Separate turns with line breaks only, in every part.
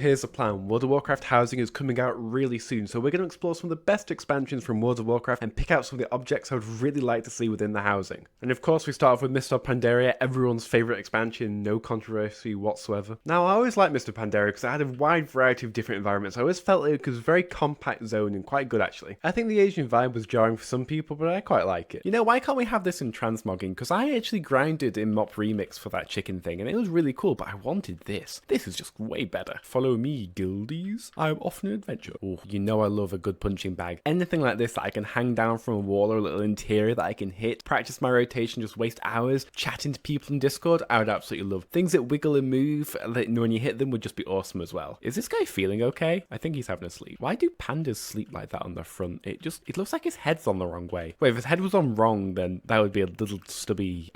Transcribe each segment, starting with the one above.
Here's the plan. World of Warcraft Housing is coming out really soon, so we're going to explore some of the best expansions from World of Warcraft and pick out some of the objects I would really like to see within the housing. And of course we start off with Mists of Pandaria, everyone's favourite expansion, no controversy whatsoever. Now I always liked Mists of Pandaria because it had a wide variety of different environments. I always felt it was a very compact zone and quite good actually. I think the Asian vibe was jarring for some people, but I quite like it. You know, why can't we have this in transmogging? Because I actually grinded in Mop Remix for that chicken thing and it was really cool, but I wanted this. This is just way better. Follow me, guild. I'm off on an adventure. Oh, you know I love a good punching bag. Anything like this that I can hang down from a wall or a little interior that I can hit, practice my rotation, just waste hours chatting to people in Discord, I would absolutely love. Things that wiggle and move that when you hit them would just be awesome as well. Is this guy feeling okay? I think he's having a sleep. Why do pandas sleep like that on the front? It looks like his head's on the wrong way. Wait, if his head was on wrong, then that would be a little stubby,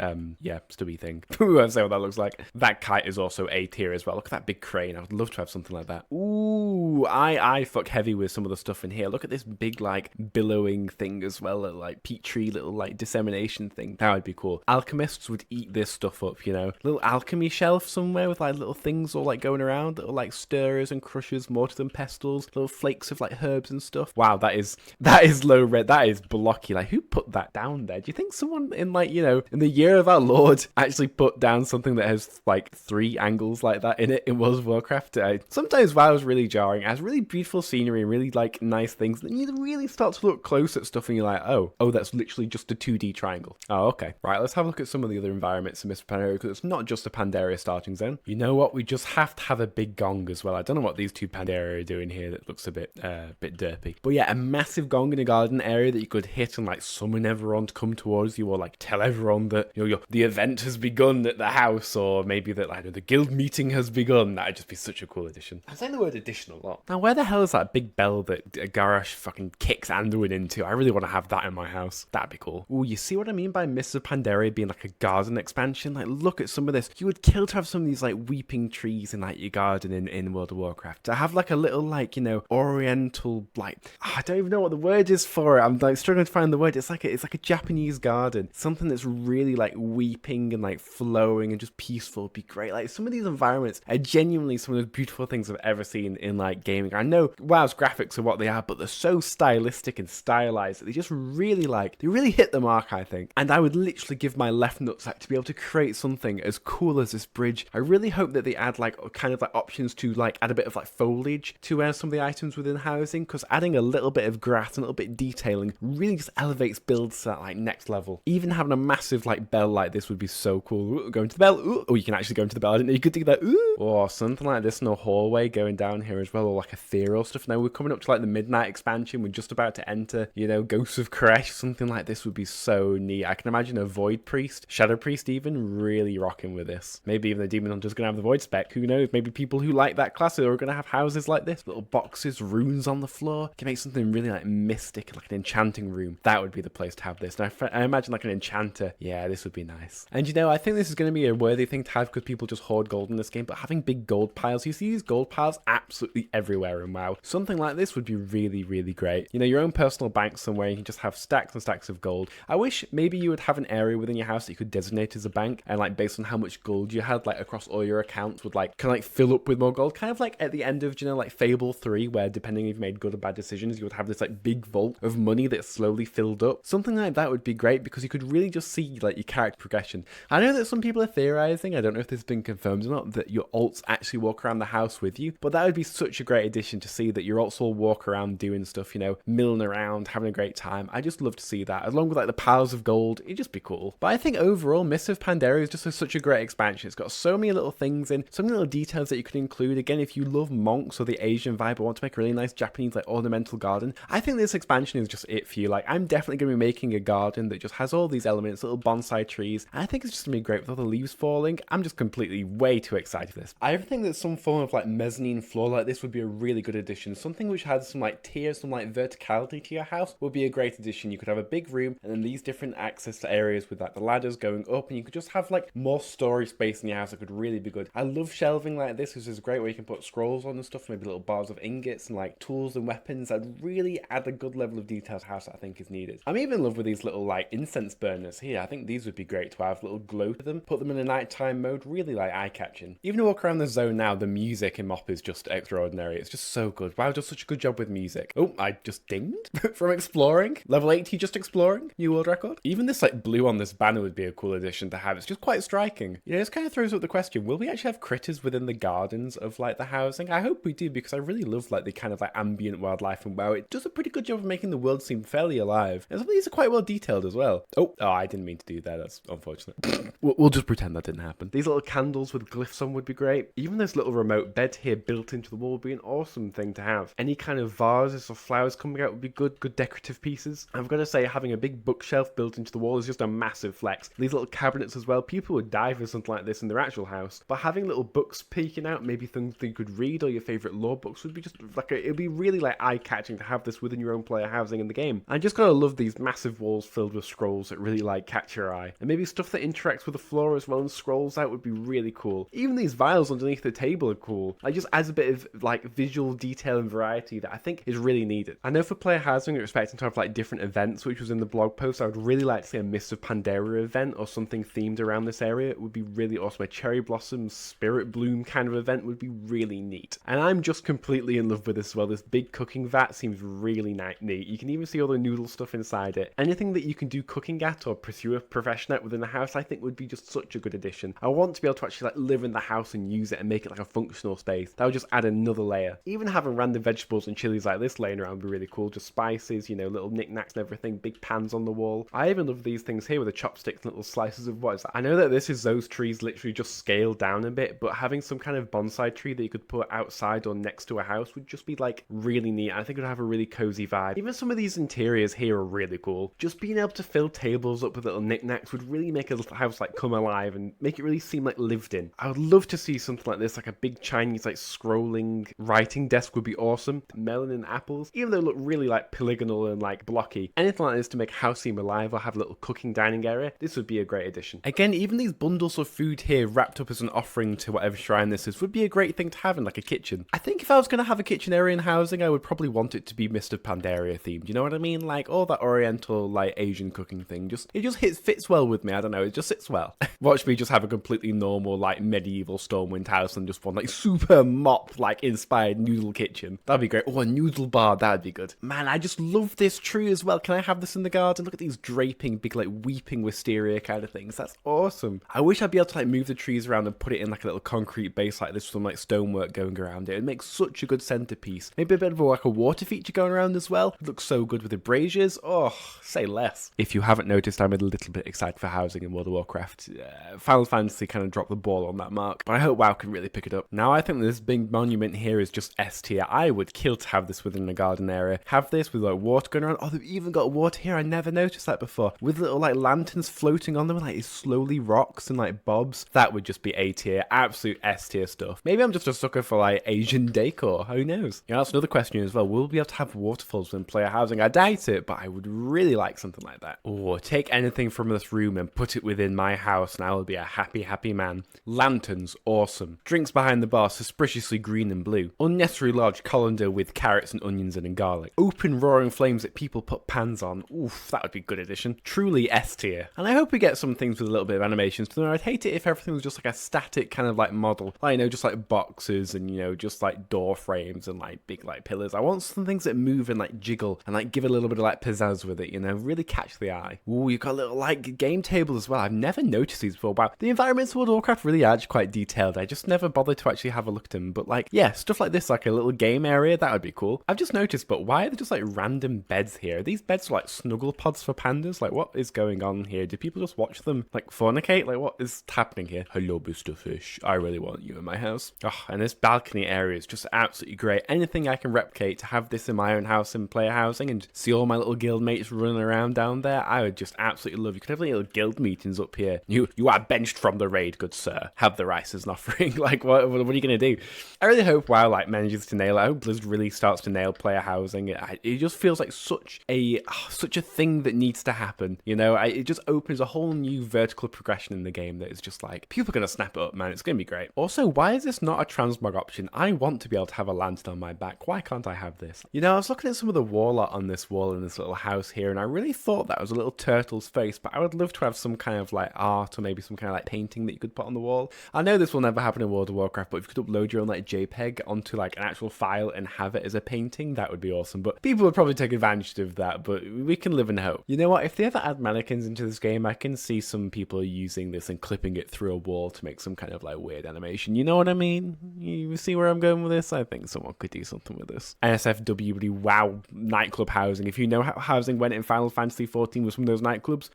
stubby thing. I won't say what that looks like. That kite is also A tier as well. Look at that big crane. I would love to have something like that. Ooh, I fuck heavy with some of the stuff in here. Look at this big, like, billowing thing as well, like, peat tree little, like, dissemination thing. That would be cool. Alchemists would eat this stuff up, you know? Little alchemy shelf somewhere with, like, little things all, like, going around, little, like, stirrers and crushers, mortars and pestles, little flakes of, like, herbs and stuff. Wow, that is low red. That is blocky. Like, who put that down there? Do you think someone in, like, you know, in the year of our Lord actually put down something that has, like, 3 angles like that in it in World of Warcraft? Sometimes WoW is really jarring. It has really beautiful scenery and really like nice things. Then you really start to look close at stuff and you're like, oh, that's literally just a 2D triangle. Oh, okay. Right, let's have a look at some of the other environments in Mists of Pandaria because it's not just a Pandaria starting zone. You know what? We just have to have a big gong as well. I don't know what these two Pandaria are doing here that looks a bit derpy. But yeah, a massive gong in a garden area that you could hit and like summon everyone to come towards you or like tell everyone that, you know, the event has begun at the house or maybe that like the guild meeting has begun. That'd just be such a cool addition. I'm saying the word addition a lot. Now, where the hell is that big bell that Garrosh fucking kicks Anduin into? I really want to have that in my house. That'd be cool. Ooh, you see what I mean by Mists of Pandaria being like a garden expansion? Like, look at some of this. You would kill to have some of these like weeping trees in like your garden in World of Warcraft. To have like a little like, you know, oriental like, I don't even know what the word is for it. I'm like struggling to find the word. It's like a Japanese garden. Something that's really like weeping and like flowing and just peaceful would be great. Like some of these environments are genuinely some of the beautiful things I've ever seen in like gaming. I know WoW's graphics are what they are, but they're so stylistic and stylized that they just really hit the mark, I think. And I would literally give my left nutsack to be able to create something as cool as this bridge. I really hope that they add like kind of like options to like add a bit of like foliage to some of the items within housing, because adding a little bit of grass and a little bit of detailing really just elevates builds to that like next level. Even having a massive like bell like this would be so cool. Ooh, going to the bell. Ooh, oh, you can actually go into the bell. I didn't know you could do that. Ooh. Or something like this in a hallway going down here as well, or like ethereal stuff. Now we're coming up to like the midnight expansion. We're just about to enter, you know, Ghosts of Koresh. Something like this would be so neat. I can imagine a Void Priest, Shadow Priest even, really rocking with this. Maybe even the Demon Hunter's going to have the Void spec. Who knows? Maybe people who like that class are going to have houses like this. Little boxes, runes on the floor. You can make something really like mystic, like an enchanting room. That would be the place to have this. And I imagine like an enchanter. Yeah, this would be nice. And you know, I think this is going to be a worthy thing to have because people just hoard gold in this game. But having big gold piles, you see these gold piles absolutely everywhere in WoW. Something like this would be really, really great. You know, your own personal bank somewhere, you can just have stacks and stacks of gold. I wish maybe you would have an area within your house that you could designate as a bank, and like based on how much gold you had, like across all your accounts, would like kind of like fill up with more gold. Kind of like at the end of, you know, like Fable 3, where depending if you made good or bad decisions, you would have this like big vault of money that slowly filled up. Something like that would be great because you could really just see like your character progression. I know that some people are theorizing, I don't know if this has been confirmed or not, that your alts actually walk around the house with you, but that would be such a great addition to see that your alts all walk around doing stuff, you know, milling around, having a great time. I just love to see that, along with like the piles of gold. It'd just be cool. But I think overall, Mists of Pandaria is just such a great expansion. It's got so many little things in, so many little details that you could include. Again, if you love monks or the Asian vibe or want to make a really nice Japanese like ornamental garden, I think this expansion is just it for you. Like, I'm definitely going to be making a garden that just has all these elements, little bonsai trees, and I think it's just going to be great with all the leaves falling. I'm just completely way too excited for this. I think that some form of like mezzanine floor like this would be a really good addition. Something which has some like tiers, some like verticality to your house would be a great addition. You could have a big room and then these different access to areas with like the ladders going up, and you could just have like more storage space in your house that could really be good. I love shelving like this, which is great where you can put scrolls on and stuff, maybe little bars of ingots and like tools and weapons. I'd really add a good level of detail to house that I think is needed. I'm even in love with these little like incense burners here. I think these would be great to have little glow to them. Put them in a nighttime mode, really like eye-catching. Even to walk around the zone now, the music in Mop is just extraordinary. It's just so good. Wow, does such a good job with music. Oh, I just dinged from exploring. Level 80 just exploring. New world record. Even this like blue on this banner would be a cool addition to have. It's just quite striking. You know, this kind of throws up the question, will we actually have critters within the gardens of like the housing? I hope we do, because I really love like the kind of like ambient wildlife, and wow, it does a pretty good job of making the world seem fairly alive. And some of these are quite well detailed as well. Oh, I didn't mean to do that. That's unfortunate. We'll just pretend that didn't happen. These little candles with glyphs on would be great. Even this little remote bed here built into the wall would be an awesome thing to have. Any kind of vases or flowers coming out would be good decorative pieces. I've got to say, having a big bookshelf built into the wall is just a massive flex. These little cabinets as well, people would die for something like this in their actual house, but having little books peeking out, maybe things that you could read or your favorite lore books, would be just like it'd be really like eye-catching to have this within your own player housing in the game. I just gotta love these massive walls filled with scrolls that really like catch your eye, and maybe stuff that interacts with the floor as well and scrolls out would be really cool. Even these vials underneath the table are cool. Like, just adds a bit of like visual detail and variety that I think is really needed. I know for player housing, you're expecting to have like different events, which was in the blog post. I would really like to see a Mists of Pandaria event or something themed around this area. It would be really awesome. A cherry blossom, spirit bloom kind of event would be really neat. And I'm just completely in love with this as well. This big cooking vat seems really neat. You can even see all the noodle stuff inside it. Anything that you can do cooking at or pursue a profession at within the house, I think would be just such a good addition. I want to be able to actually like live in the house and use it and make it like a functional space. That would just add another layer. Even having random vegetables and chilies like this laying around would be really cool. Just spices, you know, little knickknacks and everything, big pans on the wall. I even love these things here with the chopsticks and little slices of what is that? I know that this is those trees literally just scaled down a bit, but having some kind of bonsai tree that you could put outside or next to a house would just be like really neat. I think it would have a really cozy vibe. Even some of these interiors here are really cool. Just being able to fill tables up with little knickknacks would really make a house like come alive and make it really seem like lived in. I would love to see something like this, like a big Chinese like scrolling writing desk would be awesome. Melon and apples, even though they look really like polygonal and like blocky. Anything like this to make a house seem alive or have a little cooking dining area, this would be a great addition. Again, even these bundles of food here wrapped up as an offering to whatever shrine this is would be a great thing to have in like a kitchen. I think if I was going to have a kitchen area in housing, I would probably want it to be Mists of Pandaria themed. You know what I mean? Like all that oriental like Asian cooking thing, it just fits well with me. I don't know, it just sits well. Watch me just have a completely normal like medieval Stormwind house and just one like super Mop like inspired noodle kitchen. That'd be great. Oh, a noodle bar, that'd be good. Man, I just love this tree as well. Can I have this in the garden? Look at these draping big like weeping wisteria kind of things. That's awesome. I wish I'd be able to like move the trees around and put it in like a little concrete base like this with some like stonework going around it. It makes such a good centerpiece. Maybe a bit of like a water feature going around as well. It looks so good with the braziers. Oh, say less. If you haven't noticed, I'm a little bit excited for housing in World of Warcraft. Final Fantasy kind of dropped the ball on that mark, but I hope WoW can really pick it up. Now I think this big monument here is just S tier. I would kill to have this within the garden area. Have this with like water going around. Oh, they've even got water here. I never noticed that before. With little like lanterns floating on them, like it slowly rocks and like bobs. That would just be A tier. Absolute S tier stuff. Maybe I'm just a sucker for like Asian decor. Who knows? You know, that's another question as well. Will we be able to have waterfalls within player housing? I doubt it, but I would really like something like that. Or take anything from this room and put it within my house and I will be a happy man. Lanterns, awesome. Drinks behind the bar, suspiciously green and blue. Unnecessary large colander with carrots and onions and garlic. Open roaring flames that people put pans on. Oof, that would be a good addition. Truly S tier. And I hope we get some things with a little bit of animations. But I'd hate it if everything was just like a static kind of like model. Like, you know, just like boxes and, you know, just like door frames and like big like pillars. I want some things that move and like jiggle and like give a little bit of like pizzazz with it, you know, really catch the eye. Ooh, you've got a little like game table as well. I've never noticed these before. Wow, the environments of World of Warcraft really are quite detailed. I just never bothered to actually have a look at them. But like, yeah, stuff like this, like a little game area, that would be cool. I've just noticed, but why are there just like random beds here? These beds are like snuggle pods for pandas. Like, what is going on here? Do people just watch them like fornicate? Like, what is happening here? Hello, Mr. Fish. I really want you in my house. Oh, and this balcony area is just absolutely great. Anything I can replicate to have this in my own house in player housing and see all my little guild mates running around down there, I would just absolutely love. You could have little guild meetings up here. You are benched from the raid, good sir. Have the rice as an offering. Like, what are you going to do? I really hope WoW style like manages to nail it. I hope Blizzard really starts to nail player housing. It just feels like such a thing that needs to happen. You know, it just opens a whole new vertical progression in the game that is just like, people are going to snap it up, man. It's going to be great. Also, why is this not a transmog option? I want to be able to have a lantern on my back. Why can't I have this? You know, I was looking at some of the warlock on this wall in this little house here, and I really thought that was a little turtle's face, but I would love to have some kind of like art or maybe some kind of like painting that you could put on the wall. I know this will never happen in World of Warcraft, but if you could upload your own like JPEG onto like an actual file and have it as a painting, that would be awesome. But people would probably take advantage of that, but we can live in hope. You know what? If they ever add mannequins into this game, I can see some people using this and clipping it through a wall to make some kind of like weird animation. You know what I mean? You see where I'm going with this? I think someone could do something with this. NSFW, wow, nightclub housing. If you know how housing went in Final Fantasy XIV with some of those nightclubs,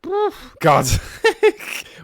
God,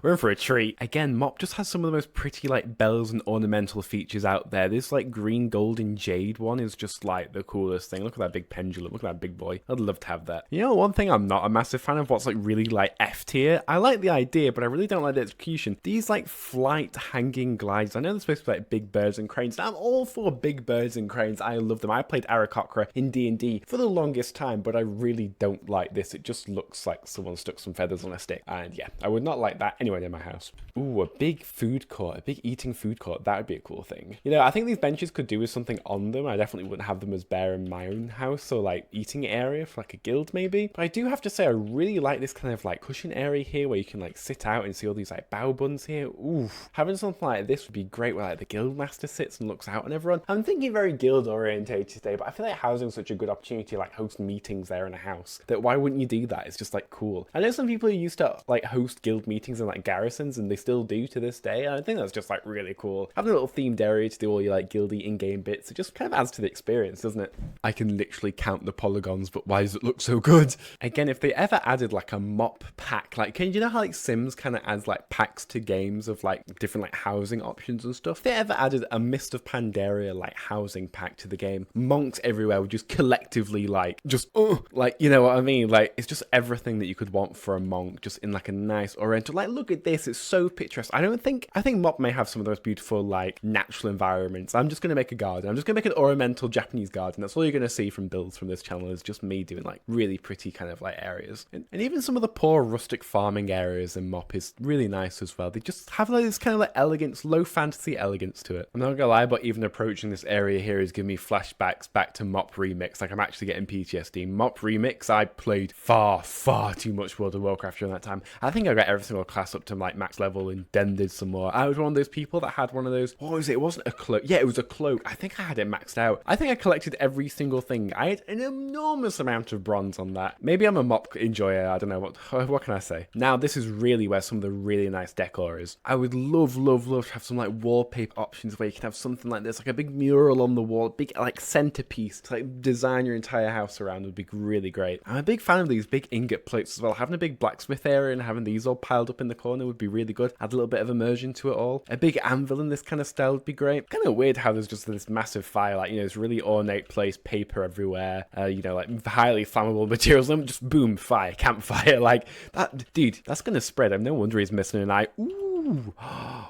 we're in for a treat. Again, Mop just has some of the most pretty like bells and ornamental features out there. This like green, gold, and jade one is just like the coolest thing. Look at that big pendulum. Look at that big boy. I'd love to have that. You know, one thing I'm not a massive fan of, what's like really like F tier. I like the idea, but I really don't like the execution. These like flight hanging glides. I know they're supposed to be like big birds and cranes. I'm all for big birds and cranes. I love them. I played Aarakocra in D&D for the longest time, but I really don't like this. It just looks like someone stuck some feathers on a stick. And yeah, I would not like that anywhere near my house. Ooh, a big food court, a big eating food court. That would be a cool thing. You know, I think these benches could do with something on them. I definitely wouldn't have them as bare in my own house or like eating area for like a guild maybe. But I do have to say, I really like this kind of like cushion area here where you can like sit out and see all these like bow buns here. Ooh, having something like this would be great where like the guild master sits and looks out on everyone. I'm thinking very guild orientated today, but I feel like housing is such a good opportunity to like host meetings there in a house that why wouldn't you do that? It's just like cool. I know some people who used to like host guild meetings in like garrisons and they still do to this day. And I think that's just like really cool. Having a little themed area to do all your like guildy in-game bits, it just kind of adds to the experience, doesn't it? I can literally count the polygons, but why does it look so good? Again, if they ever added like a mop pack, like can you know how like Sims kind of adds like packs to games of like different like housing options and stuff? If they ever added a Mist of Pandaria like housing pack to the game, monks everywhere would just collectively like just like, you know what I mean? Like it's just everything that you could want for a monk, just in like a nice oriental. Like look at this, it's so picturesque. I think Mop may have some of those beautiful like natural environments. I'm just gonna make a garden. I'm just gonna make an ornamental Japanese garden. That's all you're gonna see from builds from this channel, is just me doing like really pretty kind of like areas. And even some of the poor rustic farming areas in Mop is really nice as well. They just have like this kind of like elegance, low fantasy elegance to it. I'm not gonna lie, but even approaching this area here is giving me flashbacks back to Mop Remix. Like I'm actually getting PTSD. Mop Remix, I played far too much World of Warcraft during that time. I think I got every single class up to like max level and then did some more. I was one of those people that had one of those, what was it? It wasn't a cloak. Yeah, it was a cloak. I think I had it maxed out. I think I collected every single thing. I had an enormous amount of bronze on that. Maybe I'm a Mop enjoyer. I don't know. What can I say? Now, this is really where some of the really nice decor is. I would love to have some like wallpaper options where you can have something like this, like a big mural on the wall, big like centerpiece to like design your entire house around would be really great. I'm a big fan of these big ingot plates as well. Having a big blacksmith area and having these all piled up in the corner would be really good. Add a little bit of immersion to it all. A big anvil in this kind of style would be great. Kind of weird how there's just this massive fire, like, you know, this really ornate place, paper everywhere, you know, like highly flammable materials, and just boom, fire, campfire, like that, dude, that's gonna spread. No wonder he's missing an eye. Ooh,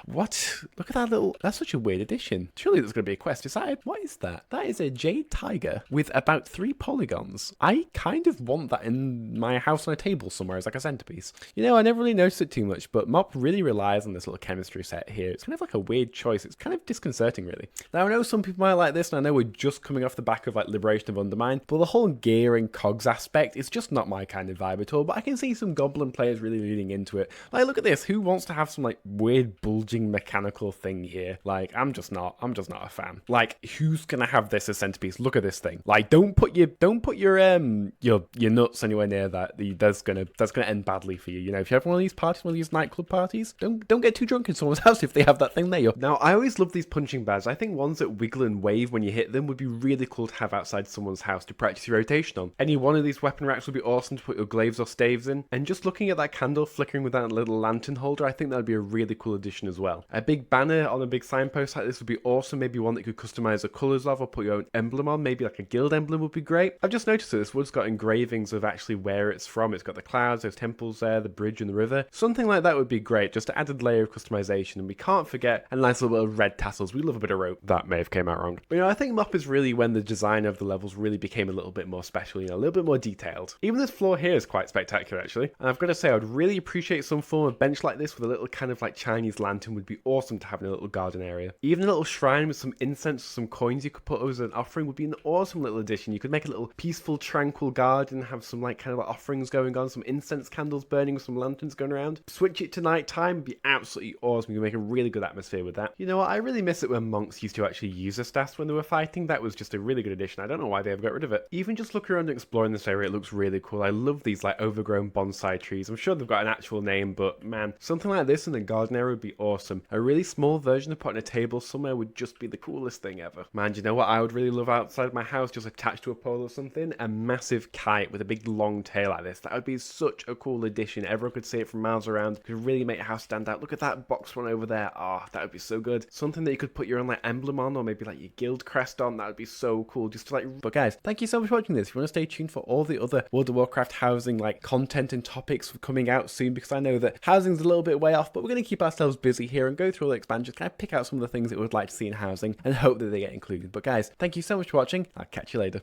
what? Look at that little, that's such a weird addition. Surely there's gonna be a quest. What is that? That is a jade tiger with about 3 polygons. I kind of want that in my house on a table somewhere as like a centerpiece. You know, I never really noticed it too much, but Mop really relies on this little chemistry set here. It's kind of like a weird choice. It's kind of disconcerting, really. Now, I know some people might like this, and I know we're just coming off the back of like Liberation of Undermine, but the whole gear and cogs aspect is just not my kind of vibe at all. But I can see some Goblin players really leaning into it. Like, look at this. Who wants to have some like weird bulging mechanical thing here? Like, I'm just not a fan. Like, who's gonna have this as centerpiece? Look at this thing. Like, don't put your nuts anywhere near that. That's gonna end badly for you. You know, if you have one of these parties, one of these nightclub parties, don't get too drunk in someone's house if they have that thing there. Now, I always love these punching bags. I think ones that wiggle and wave when you hit them would be really cool to have outside someone's house to practice your rotation on. Any one of these weapon racks would be awesome to put your glaives or staves in. And just looking at that candle flickering with that little lantern holder, I think that would be a really cool addition as well. A big banner on a big signpost like this would be awesome. Maybe one that you could customize the colors of or put your own emblem on. Maybe like a guild emblem would be great. I've just noticed that this wood's got engravings of actually where it's from. It's got the clouds, those temples there, the bridge and the river. Something like that would be great. Just an added layer of customization. And we can't forget a nice little bit of red tassels. We love a bit of rope. That may have came out wrong. But I think MOP is really when the design of the levels really became a little bit more special, a little bit more detailed. Even this floor here is quite spectacular actually. And I've got to say, I'd really appreciate some form of bench like this with a little kind of like Chinese lantern would be awesome to have in a little garden area. Even a little shrine with some incense or some coins you could put as an offering would be an awesome little addition. You could make a little peaceful, tranquil garden, have some like kind of like offerings going on, some incense candles burning, some lanterns going around. Switch it to night time would be absolutely awesome. You can make a really good atmosphere with that. You know what? I really miss it when monks used to actually use the staffs when they were fighting. That was just a really good addition. I don't know why they ever got rid of it. Even just looking around and exploring this area, it looks really cool. I love these like overgrown bonsai trees. I'm sure they've got an actual name, but man, something like this in the garden area would be awesome. A really small version of putting a table somewhere would just be the coolest thing ever. Man, do you know what I would really love outside my house, just attached to a pole or something? A massive kite with a big long tail like this. That would be such a cool addition. Everyone could see it from miles around. Could really make a house stand out. Look at that box one over there. Oh, that would be so good. Something that you could put your own like emblem on, or maybe like your guild crest on. That would be so cool. Just to like. But guys, thank you so much for watching this. If you want to stay tuned for all the other World of Warcraft housing like content and topics coming out soon, because I know that housing's a little bit way off, but we're going to keep ourselves busy here and go through all the expansions, kind of pick out some of the things that we would like to see in housing and hope that they get included. But guys, thank you so much for watching. I'll catch you later.